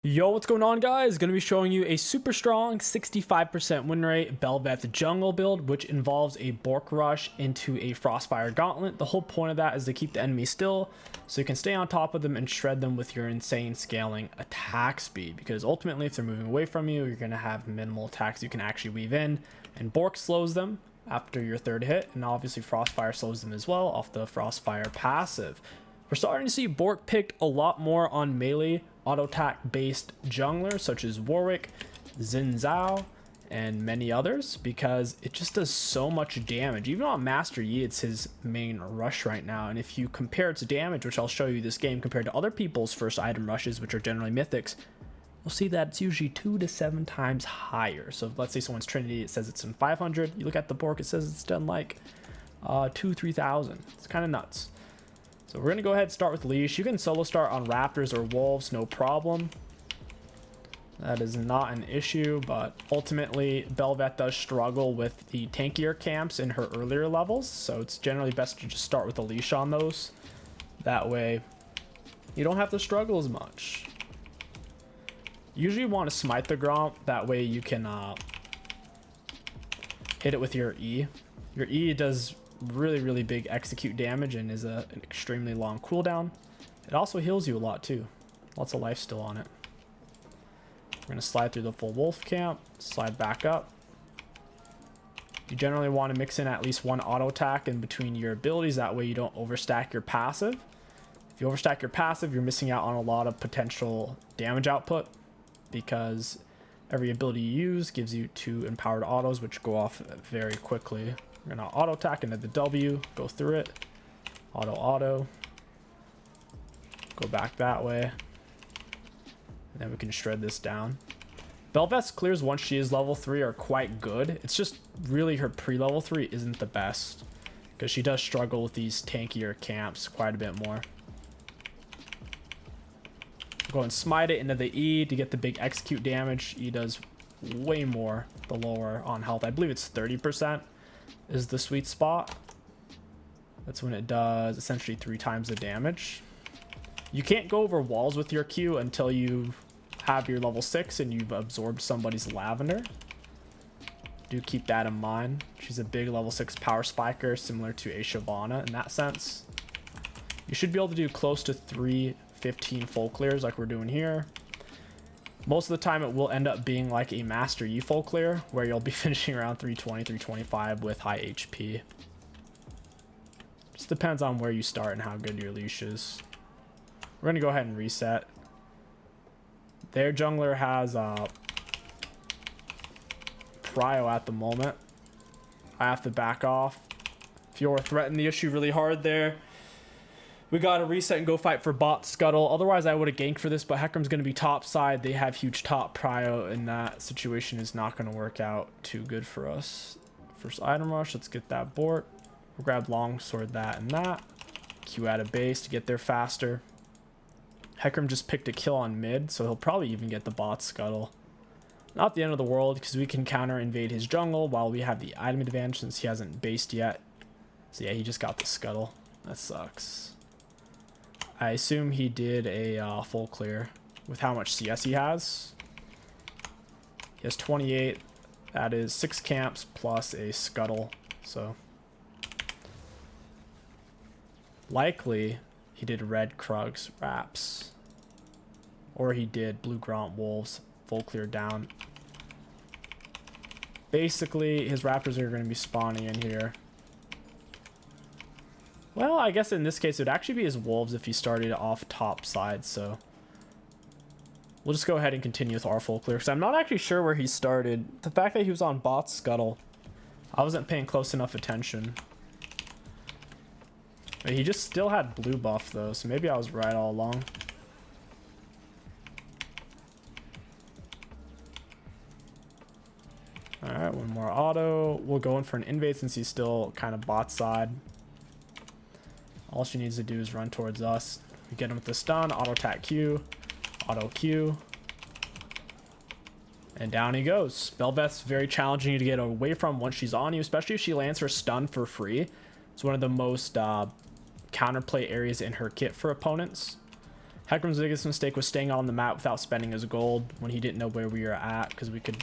Yo, what's going on, guys? Going to be showing you a super strong 65% win rate Bel'Veth jungle build, which involves a Bork rush into a Frostfire gauntlet. The whole point of that is to keep the enemy still so you can stay on top of them and shred them with your insane scaling attack speed, because ultimately if they're moving away from you, you're going to have minimal attacks you can actually weave in, and Bork slows them after your third hit, and obviously Frostfire slows them as well off the Frostfire passive. We're starting to see Bork picked a lot more on melee auto attack based junglers such as Warwick, Xin Zhao, and many others, because it just does so much damage. Even on Master Yi, it's his main rush right now, and if you compare its damage, which I'll show you this game, compared to other people's first item rushes, which are generally mythics, you'll see that it's usually 2 to 7 times higher. So if, let's say someone's Trinity, it says it's in 500. You look at the Bork, it says it's done like 2,000-3,000. It's kind of nuts. So we're going to go ahead and start with Leash. You can solo start on Raptors or Wolves, no problem. That is not an issue, but ultimately Bel'Veth does struggle with the tankier camps in her earlier levels, so it's generally best to just start with a Leash on those. That way you don't have to struggle as much. Usually you want to smite the Gromp, that way you can hit it with your E. Your E does really big execute damage and is an extremely long cooldown. It also heals you a lot too. Lots of life still on it. We're going to slide through the full wolf camp, slide back up. You generally want to mix in at least one auto attack in between your abilities, that way you don't overstack your passive. If you overstack your passive, you're missing out on a lot of potential damage output, because every ability you use gives you 2 empowered autos which go off very quickly. We're gonna auto attack into the W, go through it, auto, go back that way, and then we can shred this down. Bel'Veth's clears once she is level 3 are quite good. It's just really her pre-level 3 isn't the best, because she does struggle with these tankier camps quite a bit more. Go and smite it into the E to get the big execute damage. E does way more the lower on health. I believe it's 30%. Is the sweet spot. That's when it does essentially 3 times the damage. You can't go over walls with your Q until you have your level 6 and you've absorbed somebody's lavender. Do keep that in mind. She's a big level 6 power spiker, similar to a Shyvana in that sense. You should be able to do close to 315 full clears like we're doing here. Most of the time it will end up being like a Master Yi full clear, where you'll be finishing around 320, 325 with high HP. Just depends on where you start and how good your leash is. We're going to go ahead and reset. Their jungler has prio at the moment. I have to back off. Fiora threatened the issue really hard there. We gotta reset and go fight for bot Scuttle. Otherwise, I would have ganked for this, but Hecarim's gonna be top side. They have huge top prio, and that situation is not gonna work out too good for us. First item rush, let's get that Bork. We'll grab longsword, that and that. Q out of base to get there faster. Hecarim just picked a kill on mid, so he'll probably even get the bot Scuttle. Not the end of the world, because we can counter invade his jungle while we have the item advantage since he hasn't based yet. So yeah, he just got the Scuttle. That sucks. I assume he did a full clear with how much CS he has. He has 28. That is 6 camps plus a Scuttle. So likely he did red Krugs Raps. Or he did blue Gromp Wolves full clear down. Basically, his Raptors are going to be spawning in here. Well, I guess in this case, it would actually be his Wolves if he started off top side, so we'll just go ahead and continue with our full clear, because I'm not actually sure where he started. The fact that he was on bot Scuttle, I wasn't paying close enough attention. But he just still had blue buff, though, so maybe I was right all along. Alright, one more auto. We'll go in for an invade since he's still kind of bot side. All she needs to do is run towards us. We get him with the stun, auto attack Q, auto Q, and down he goes. Bel'Veth's very challenging to get away from once she's on you, especially if she lands her stun for free. It's one of the most counterplay areas in her kit for opponents. Hecarim's biggest mistake was staying on the map without spending his gold when he didn't know where we were at, because we could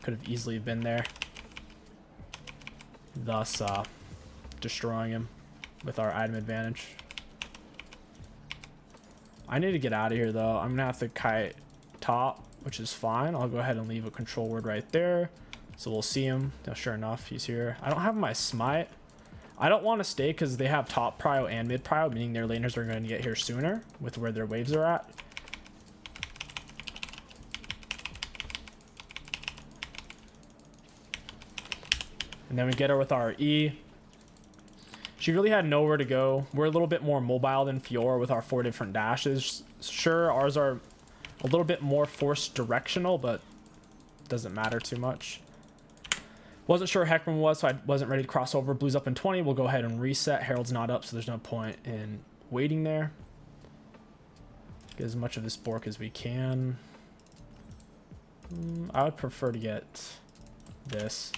have easily been there, thus destroying him with our item advantage. I need to get out of here though. I'm gonna have to kite top, which is fine. I'll go ahead and leave a control word right there, so we'll see him. Oh, sure enough, he's here. I don't have my smite. I don't want to stay because they have top prio and mid prio, meaning their laners are going to get here sooner with where their waves are at. And then we get her with our E. She really had nowhere to go. We're a little bit more mobile than Fiora with our 4 different dashes. Sure, ours are a little bit more force directional, but doesn't matter too much. Wasn't sure where Hecarim was, so I wasn't ready to cross over. Blue's up in 20. We'll go ahead and reset. Herald's not up, so there's no point in waiting there. Get as much of this Bork as we can. I would prefer to get this.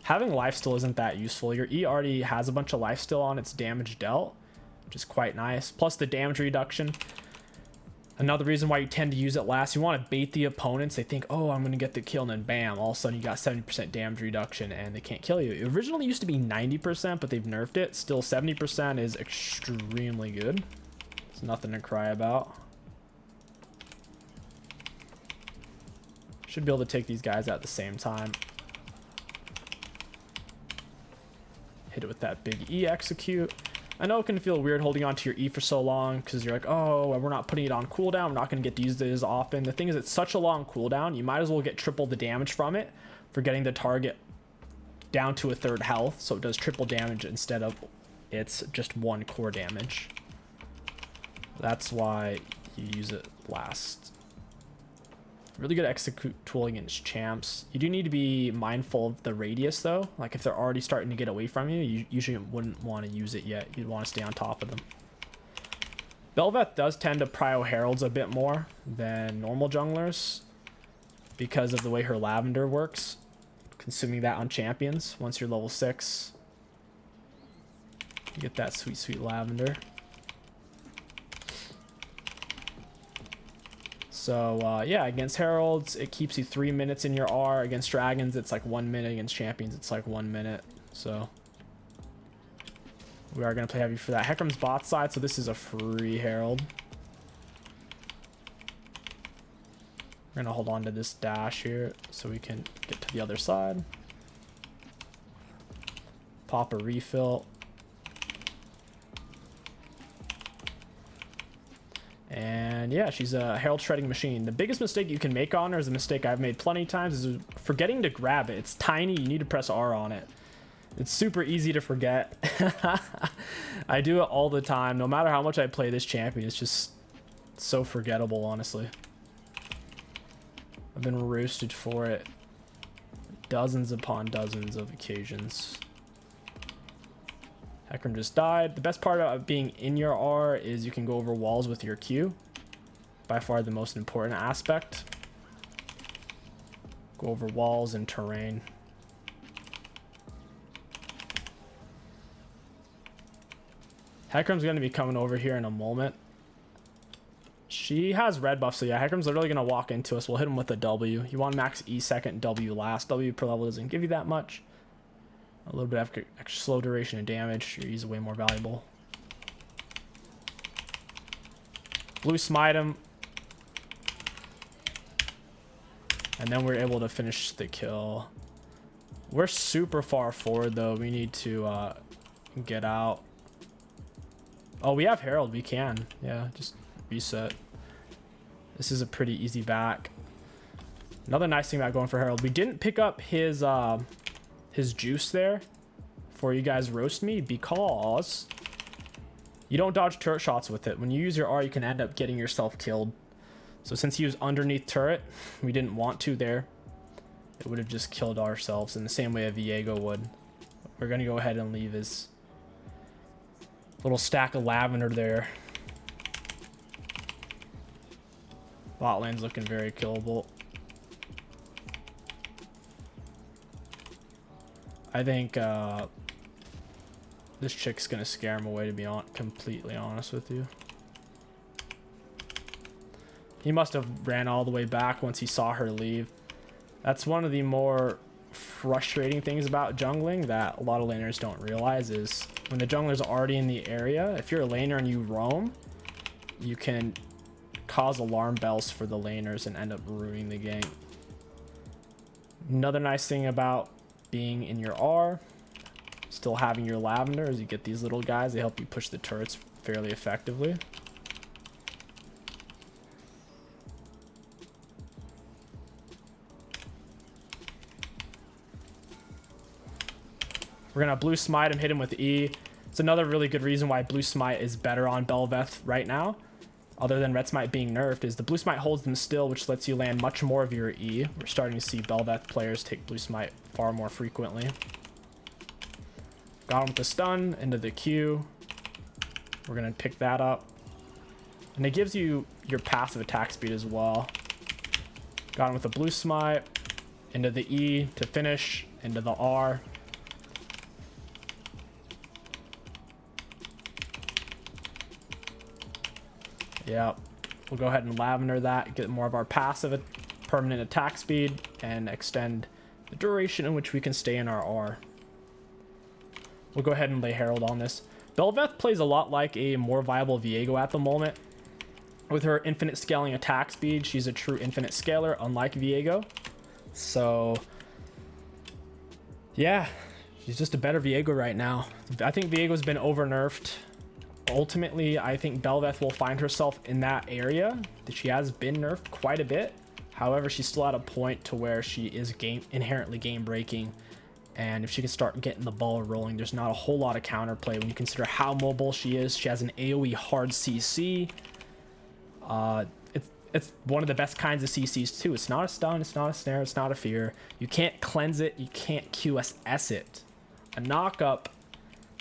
Having lifesteal isn't that useful. Your E already has a bunch of lifesteal on its damage dealt, which is quite nice. Plus the damage reduction. Another reason why you tend to use it last, you want to bait the opponents. They think, oh, I'm going to get the kill, and then bam, all of a sudden you got 70% damage reduction and they can't kill you. It originally used to be 90%, but they've nerfed it. Still 70% is extremely good. It's nothing to cry about. Should be able to take these guys at the same time. Hit it with that big 𝐒𝐿. I know it can feel weird holding on to your E for so long because you're like, oh, we're not putting it on cooldown. We're not going to get to use it as often. The thing is, it's such a long cooldown. You might as well get triple the damage from it for getting the target down to a third health. So it does triple damage instead of it's just 1 core damage. That's why you use it last. Really good execute tool against champs. You do need to be mindful of the radius though. Like if they're already starting to get away from you, you usually wouldn't want to use it yet. You'd want to stay on top of them. Bel'Veth does tend to prio heralds a bit more than normal junglers because of the way her lavender works. Consuming that on champions once you're level 6. You get that sweet, sweet lavender. So yeah, against heralds it keeps you 3 minutes in your R. Against dragons it's like 1 minute. Against champions it's like 1 minute. So we are going to play heavy for that. Hecarim's bot side, so this is a free herald. We're going to hold on to this dash here so we can get to the other side. Pop a refill. And yeah, she's a herald shredding machine. The biggest mistake you can make on her is a mistake I've made plenty of times, is forgetting to grab it. It's tiny, you need to press R on it. It's super easy to forget. I do it all the time. No matter how much I play this champion, it's just so forgettable, honestly. I've been roasted for it dozens upon dozens of occasions. Hecarim just died. The best part about being in your R is you can go over walls with your Q. By far the most important aspect. Go over walls and terrain. Hecarim's going to be coming over here in a moment. She has red buff, so yeah, Hecarim's literally going to walk into us. We'll hit him with a W. You want max E second, W last. W per level doesn't give you that much. A little bit of extra slow duration and damage. Your E's way more valuable. Blue smite him. And then we're able to finish the kill. We're super far forward though. We need to get out. Oh, we have Herald. We can. Yeah, just reset. This is a pretty easy back. Another nice thing about going for Herald, we didn't pick up his juice there before you guys roast me because you don't dodge turret shots with it. When you use your R, you can end up getting yourself killed. So since he was underneath turret, we didn't want to there. It would have just killed ourselves in the same way a Viego would. We're going to go ahead and leave his little stack of lavender there. Bot lane's looking very killable. I think this chick's gonna scare him away, to be completely honest with you. He must have ran all the way back once he saw her leave. That's one of the more frustrating things about jungling that a lot of laners don't realize is when the jungler's already in the area, if you're a laner and you roam, you can cause alarm bells for the laners and end up ruining the game. Another nice thing about being in your R, still having your lavender, is you get these little guys. They help you push the turrets fairly effectively. We're gonna blue smite him, hit him with E. It's another really good reason why blue smite is better on Bel'Veth right now, other than red smite being nerfed, is the blue smite holds them still, which lets you land much more of your E. We're starting to see Bel'Veth players take blue smite far more frequently. Got him with the stun into the Q. We're gonna pick that up, and it gives you your passive attack speed as well. Got him with the blue smite into the E to finish, into the R. Yeah, we'll go ahead and lavender that, get more of our passive permanent attack speed, and extend the duration in which we can stay in our R. We'll go ahead and lay Herald on this. Bel'Veth plays a lot like a more viable Viego at the moment. With her infinite scaling attack speed, she's a true infinite scaler, unlike Viego. So, yeah, she's just a better Viego right now. I think Viego's been over-nerfed. Ultimately, I think Bel'Veth will find herself in that area. She has been nerfed quite a bit. However, she's still at a point to where she is inherently game breaking. And if she can start getting the ball rolling, there's not a whole lot of counterplay when you consider how mobile she is. She has an AoE hard CC. It's one of the best kinds of CCs too. It's not a stun, it's not a snare, it's not a fear. You can't cleanse it, you can't QSS it. A knockup,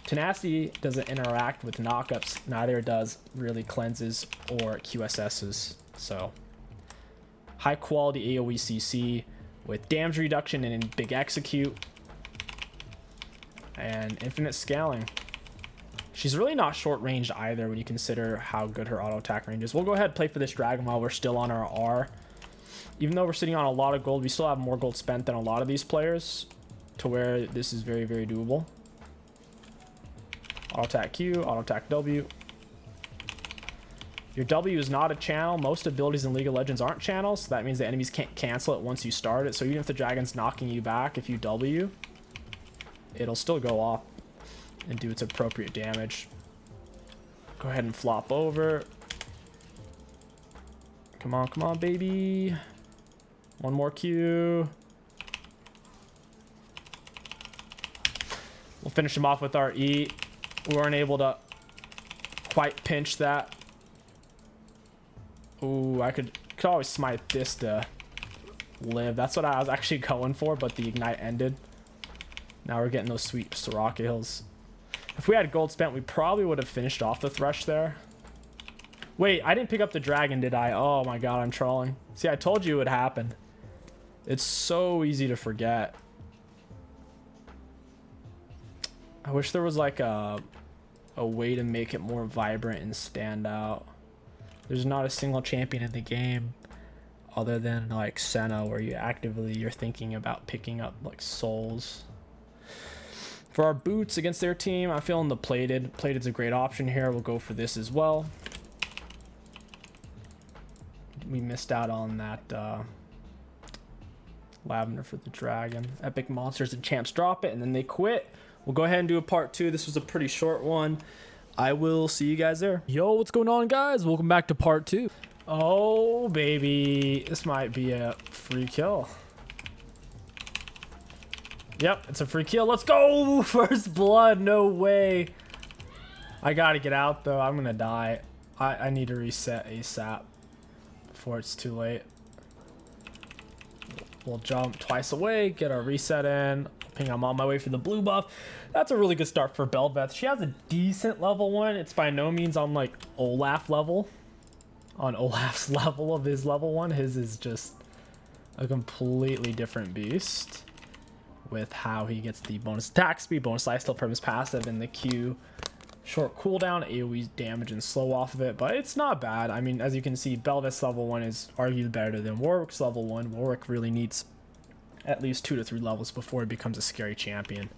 Tenacity doesn't interact with knockups, neither does really cleanses or QSSs. So high quality AoE CC with damage reduction and big execute and infinite scaling. She's really not short ranged either when you consider how good her auto attack range is. We'll go ahead and play for this dragon while we're still on our R. Even though we're sitting on a lot of gold, we still have more gold spent than a lot of these players, to where this is very, very doable. Auto attack Q, auto attack W. Your W is not a channel. Most abilities in League of Legends aren't channels, so that means the enemies can't cancel it once you start it. So even if the dragon's knocking you back, if you W, it'll still go off and do its appropriate damage. Go ahead and flop over. Come on, baby. One more Q. We'll finish him off with our E. We weren't able to quite pinch that. Ooh, I could always smite this to live. That's what I was actually going for, but the ignite ended. Now we're getting those sweet Soraka hills. If we had gold spent, we probably would have finished off the Thresh there. Wait, I didn't pick up the dragon, did I? Oh my god, I'm trolling. See, I told you it would happen. It's so easy to forget. I wish there was like a way to make it more vibrant and stand out. There's not a single champion in the game other than like Senna where you're thinking about picking up like souls. For our boots against their team, I'm feeling the plated. Plated's a great option here. We'll go for this as well. We missed out on that lavender for the dragon. Epic monsters and champs drop it and then they quit. We'll go ahead and do a part 2. This was a pretty short one. I will see you guys there. Yo, what's going on, guys? Welcome back to part 2. Oh, baby. This might be a free kill. Yep, it's a free kill. Let's go! First blood. No way. I gotta get out, though. I'm gonna die. I need to reset ASAP before it's too late. We'll jump twice away, get our reset in. I'm on my way for the blue buff. That's a really good start for Bel'Veth. She has a decent level 1. It's by no means on like Olaf level. On Olaf's level of his level 1. His is just a completely different beast with how he gets the bonus attack speed, bonus lifesteal from his passive, and the Q Short cooldown, AoE damage and slow off of it, but it's not bad. I mean, as you can see, Bel'Veth's level 1 is arguably better than Warwick's level 1. Warwick really needs at least 2 to 3 levels before he becomes a scary champion.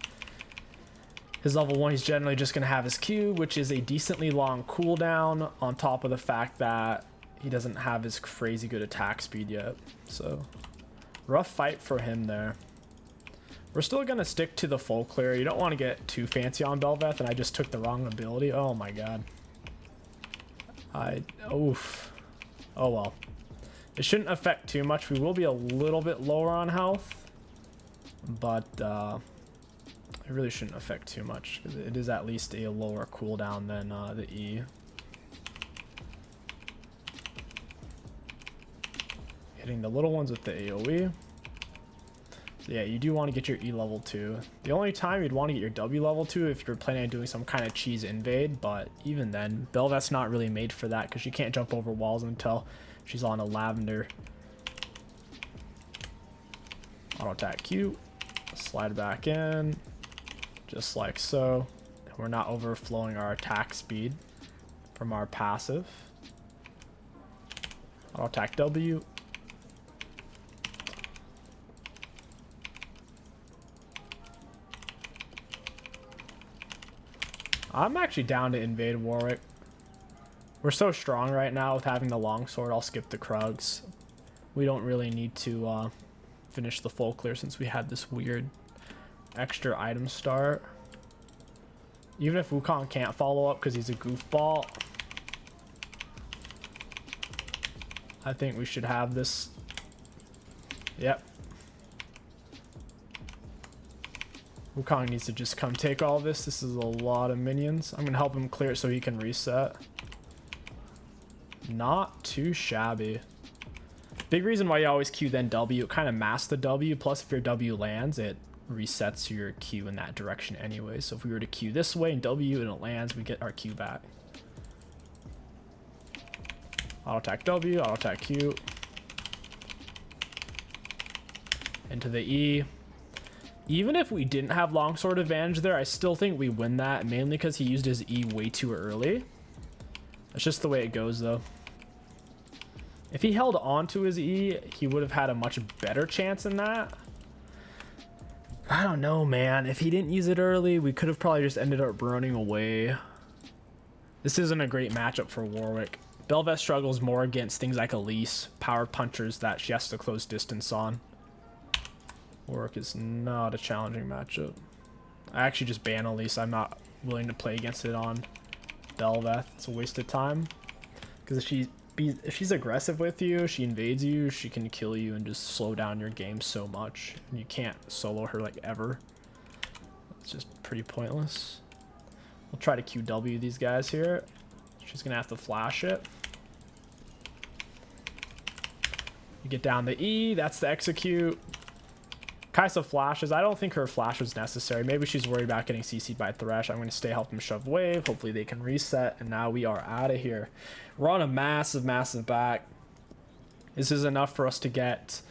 His level 1, he's generally just going to have his Q, which is a decently long cooldown, on top of the fact that he doesn't have his crazy good attack speed yet. So, rough fight for him there. We're still going to stick to the full clear. You don't want to get too fancy on Bel'Veth, and I just took the wrong ability. Oh my god. Oof. Oh well. It shouldn't affect too much. We will be a little bit lower on health, but it really shouldn't affect too much, because it is at least a lower cooldown than the E. Hitting the little ones with the AoE. So yeah, you do want to get your E level 2. The only time you'd want to get your W level 2 if you're planning on doing some kind of cheese invade, but even then, Bel'Veth's not really made for that, because she can't jump over walls until she's on a lavender. Auto attack Q. Slide back in. Just like so. We're not overflowing our attack speed from our passive. Auto attack W. I'm actually down to invade Warwick. We're so strong right now with having the longsword. I'll skip the Krugs. We don't really need to finish the full clear since we had this weird extra item start. Even if 𝐒𝐂𝐂 can't follow up because he's a goofball, I think we should have this. Yep. 𝐒𝐂𝐂 needs to just come take all this. This is a lot of minions. I'm gonna help him clear it so he can reset. Not too shabby. Big reason why you always Q then W. It kind of masks the W. Plus, if your W lands, it resets your Q in that direction anyway. So if we were to Q this way and W and it lands, we get our Q back. Auto attack W. Auto attack Q. Into the E. Even if we didn't have longsword advantage there, I still think we win that, mainly because he used his E way too early. That's just the way it goes, though. If he held on to his E, he would have had a much better chance in that. I don't know, man. If he didn't use it early, we could have probably just ended up running away. This isn't a great matchup for Warwick. Bel'Veth struggles more against things like 𝐒𝐿, power punchers that she has to close distance on. Warwick is not a challenging matchup. I actually just ban 𝐒𝐿. I'm not willing to play against it on Bel'Veth. It's a waste of time. Because if she's aggressive with you, she invades you, she can kill you and just slow down your game so much. And you can't solo her like ever. It's just pretty pointless. We'll try to QW these guys here. She's gonna have to flash it. You get down the E, that's the execute. Kaisa flashes. I don't think her flash was necessary. Maybe she's worried about getting CC'd by Thresh. I'm going to stay, help them shove wave. Hopefully they can reset. And now we are out of here. We're on a massive, massive back. This is enough for us to get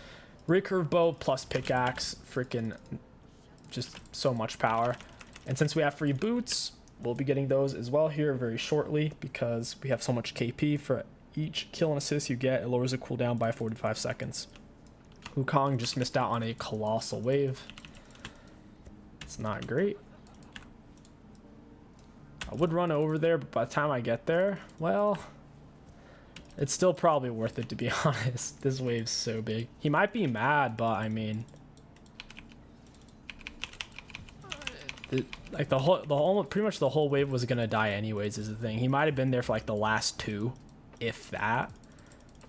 recurve bow plus pickaxe. Freaking just so much power. And since we have free boots, we'll be getting those as well here very shortly because we have so much KP for each kill and assist you get. It lowers the cooldown by 45 seconds. 𝐒𝐂𝐂 just missed out on a colossal wave. It's not great. I would run over there, but by the time I get there, well, it's still probably worth it, to be honest. This wave's so big. He might be mad, but I mean, like pretty much the whole wave was gonna die anyways is the thing. He might have been there for like the last 2, if that,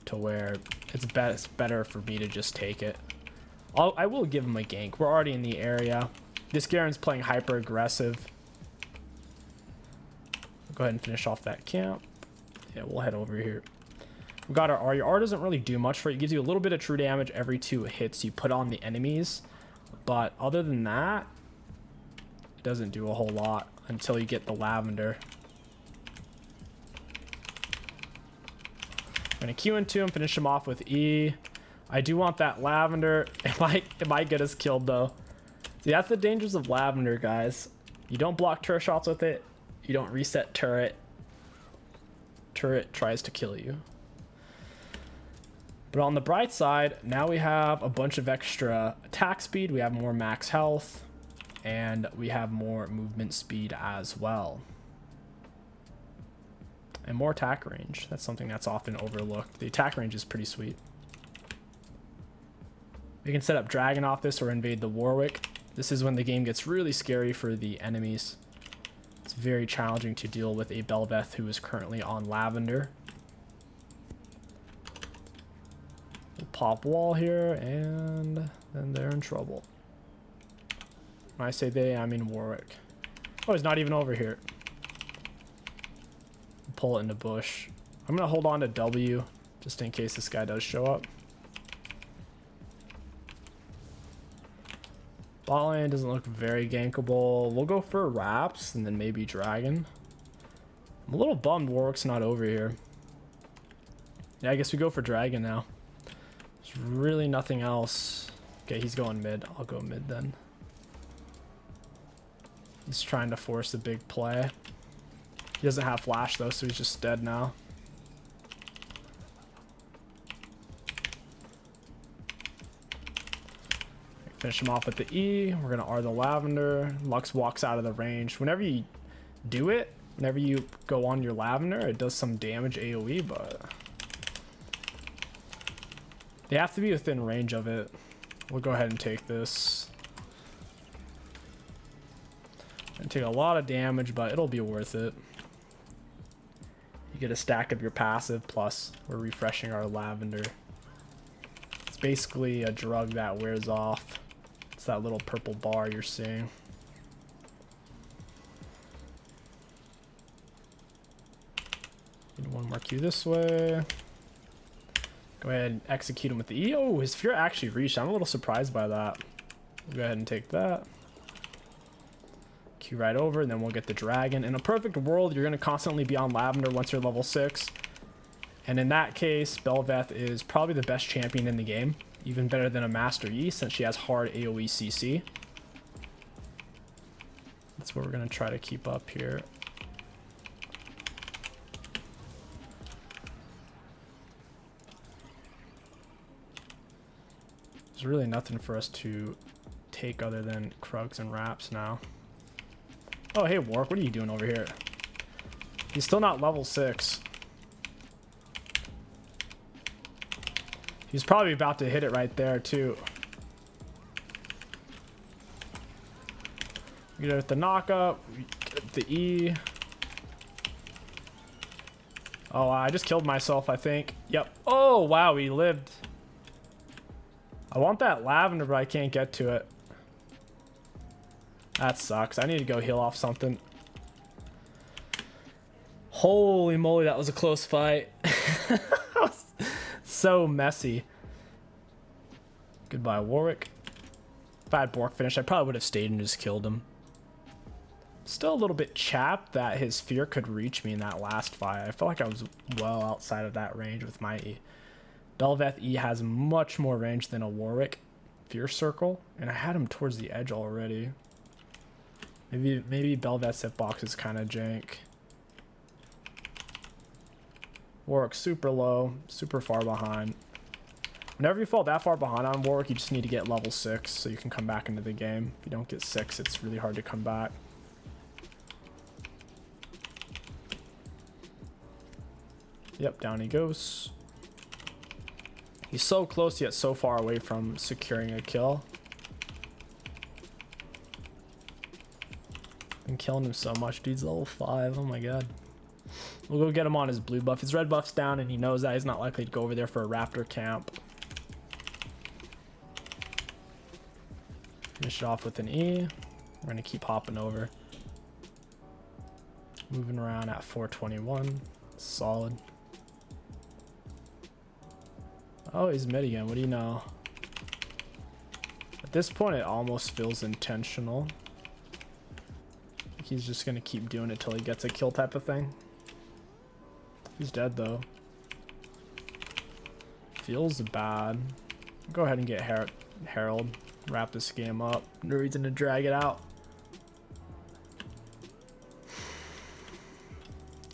to where it's better for me to just take it. I will give him a gank. We're already in the area. This Garen's playing hyper aggressive. Go ahead and finish off that camp. Yeah, we'll head over here. We got our R. Your R doesn't really do much for it. It gives you a little bit of true damage every 2 hits you put on the enemies. But other than that, it doesn't do a whole lot until you get the lavender. I'm gonna Q into him, finish him off with E. I do want that lavender. It might get us killed though. See, that's the dangers of lavender, guys. You don't block turret shots with it. You don't reset turret. Turret tries to kill you. But on the bright side, now we have a bunch of extra attack speed. We have more max health. And we have more movement speed as well. And more attack range. That's something that's often overlooked. The attack range is pretty sweet. We can set up Dragon off this or invade the Warwick. This is when the game gets really scary for the enemies. It's very challenging to deal with a Bel'Veth who is currently on Lavender. We'll pop wall here, and then they're in trouble. When I say they, I mean Warwick. Oh, he's not even over here. Pull it into bush. I'm going to hold on to W just in case this guy does show up. Bot lane doesn't look very gankable. We'll go for Raps and then maybe Dragon. I'm a little bummed Warwick's not over here. Yeah, I guess we go for Dragon now. There's really nothing else. Okay, he's going mid. I'll go mid then. He's trying to force a big play. He doesn't have flash though, so he's just dead now. Finish him off with the E. We're gonna R the Lavender. Lux walks out of the range. Whenever you do it, whenever you go on your Lavender, it does some damage AoE, but they have to be within range of it. We'll go ahead and take this. Gonna take a lot of damage, but it'll be worth it. You get a stack of your passive, plus we're refreshing our Lavender. It's basically a drug that wears off. It's that little purple bar you're seeing. Need one more Q this way. Go ahead and execute him with the E. Oh, his fear actually reached. I'm a little surprised by that. We'll go ahead and take that. Q right over, and then we'll get the Dragon. In a perfect world, you're going to constantly be on Lavender once you're level 6. And in that case, Bel'Veth is probably the best champion in the game. Even better than a Master Yi, since she has hard AoE CC. That's what we're going to try to keep up here. There's really nothing for us to take other than Krugs and Raps now. Oh, hey, Warwick, what are you doing over here? He's still not level 6. He's probably about to hit it right there, too. We get it with the knock-up. We get the E. Oh, I just killed myself, I think. Yep. Oh, wow, we lived. I want that Lavender, but I can't get to it. That sucks. I need to go heal off something. Holy moly, that was a close fight. So messy. Goodbye, Warwick. If I had Bork finish, I probably would have stayed and just killed him. Still a little bit chapped that his fear could reach me in that last fight. I felt like I was well outside of that range with my E. Bel'Veth E has much more range than a Warwick fear circle, and I had him towards the edge already. Maybe Bel'Veth's hitbox is kind of jank. Warwick super low, super far behind. Whenever you fall that far behind on Warwick, you just need to get level 6 so you can come back into the game. If you don't get 6, it's really hard to come back. Yep, down he goes. He's so close yet so far away from securing a kill. Been killing him so much. Dude's level 5. Oh my god. We'll go get him on his blue buff. His red buff's down and he knows that. He's not likely to go over there for a raptor camp. Finish it off with an E. We're going to keep hopping over. Moving around at 421. Solid. Oh, he's mid again. What do you know? At this point, it almost feels intentional. He's just going to keep doing it till he gets a kill type of thing. He's dead, though. Feels bad. Go ahead and get Herald. Wrap this game up. No reason to drag it out.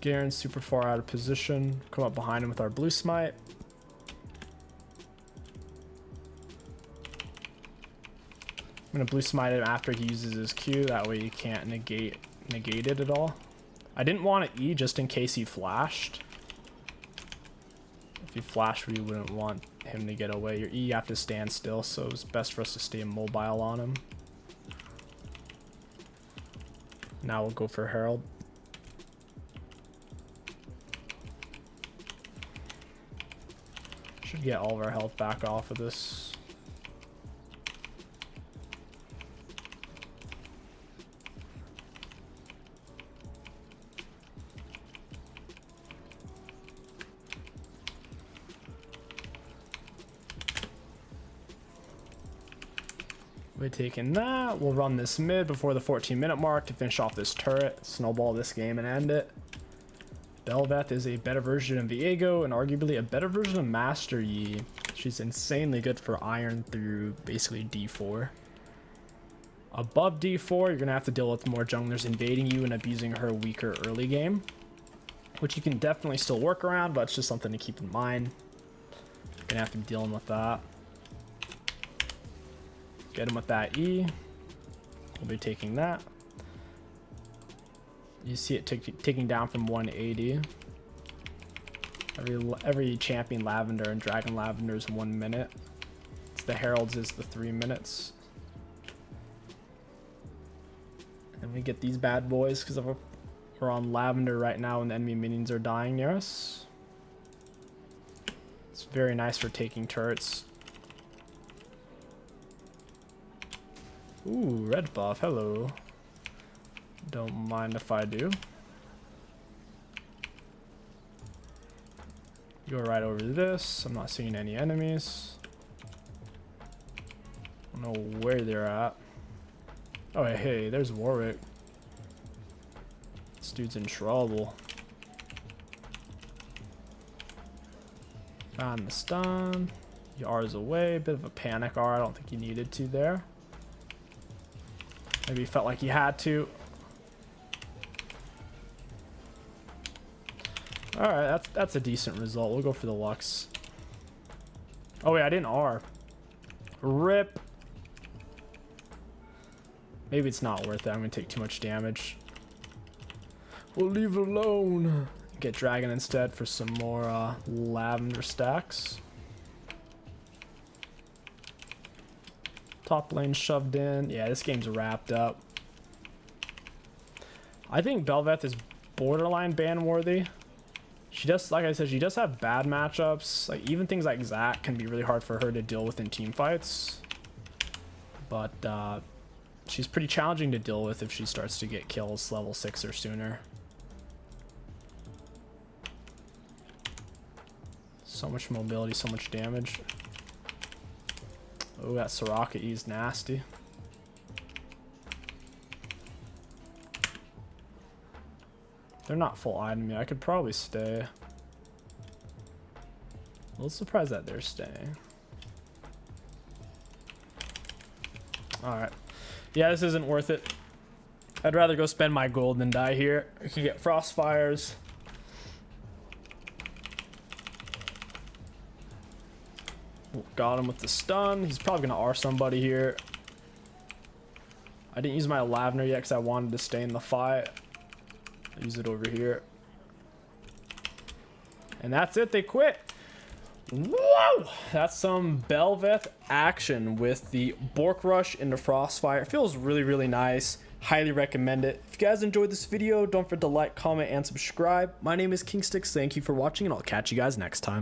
Garen's super far out of position. Come up behind him with our blue smite. I'm gonna blue smite him after he uses his Q. That way you can't negate it at all. I didn't want to E just in case he flashed. If he flashed, we wouldn't want him to get away. Your E, you have to stand still, so it's best for us to stay immobile on him. Now we'll go for Herald. Should get all of our health back off of this. We're taking that. We'll run this mid before the 14-minute mark to finish off this turret, snowball this game and end it. Bel'Veth is a better version of 𝐒𝐿𝐂𝐂 and arguably a better version of Master Yi. She's insanely good for iron through basically D4. Above D4, you're going to have to deal with more junglers invading you and abusing her weaker early game, which you can definitely still work around, but it's just something to keep in mind. You're going to have to be dealing with that. Get him with that E. We'll be taking that. You see it taking down from 180. Every champion lavender and dragon lavender is 1 minute. It's the heralds is the 3 minutes. And we get these bad boys because we're on lavender right now and the enemy minions are dying near us. It's very nice for taking turrets. Ooh, red buff, hello. Don't mind if I do. Go right over this. I'm not seeing any enemies. I don't know where they're at. Oh, hey, there's Warwick. This dude's in trouble. Found the stun. R's away. Bit of a panic R. I don't think he needed to there. Maybe he felt like he had to. Alright, that's a decent result. We'll go for the Lux. Oh wait, I didn't R. RIP. Maybe it's not worth it. I'm gonna take too much damage. We'll leave it alone. Get Dragon instead for some more lavender stacks. Top lane shoved in. Yeah, this game's wrapped up. I think Bel'Veth is borderline ban worthy. She does, like I said, she does have bad matchups. Like even things like Zac can be really hard for her to deal with in team fights. But she's pretty challenging to deal with if she starts to get kills level 6 or sooner. So much mobility, so much damage. Oh, that Soraka E's nasty. They're not full item me. I could probably stay. A little surprised that they're staying. Alright. Yeah, this isn't worth it. I'd rather go spend my gold than die here. I can get Frostfires. Got him with the stun. He's probably going to R somebody here. I didn't use my lavender yet because I wanted to stay in the fight. I'll use it over here. And that's it. They quit. Whoa! That's some Bel'Veth action with the Bork Rush into Frostfire. It feels really, really nice. Highly recommend it. If you guys enjoyed this video, don't forget to like, comment, and subscribe. My name is 𝐒𝐿𝐂𝐋𝐒. Thank you for watching, and I'll catch you guys next time.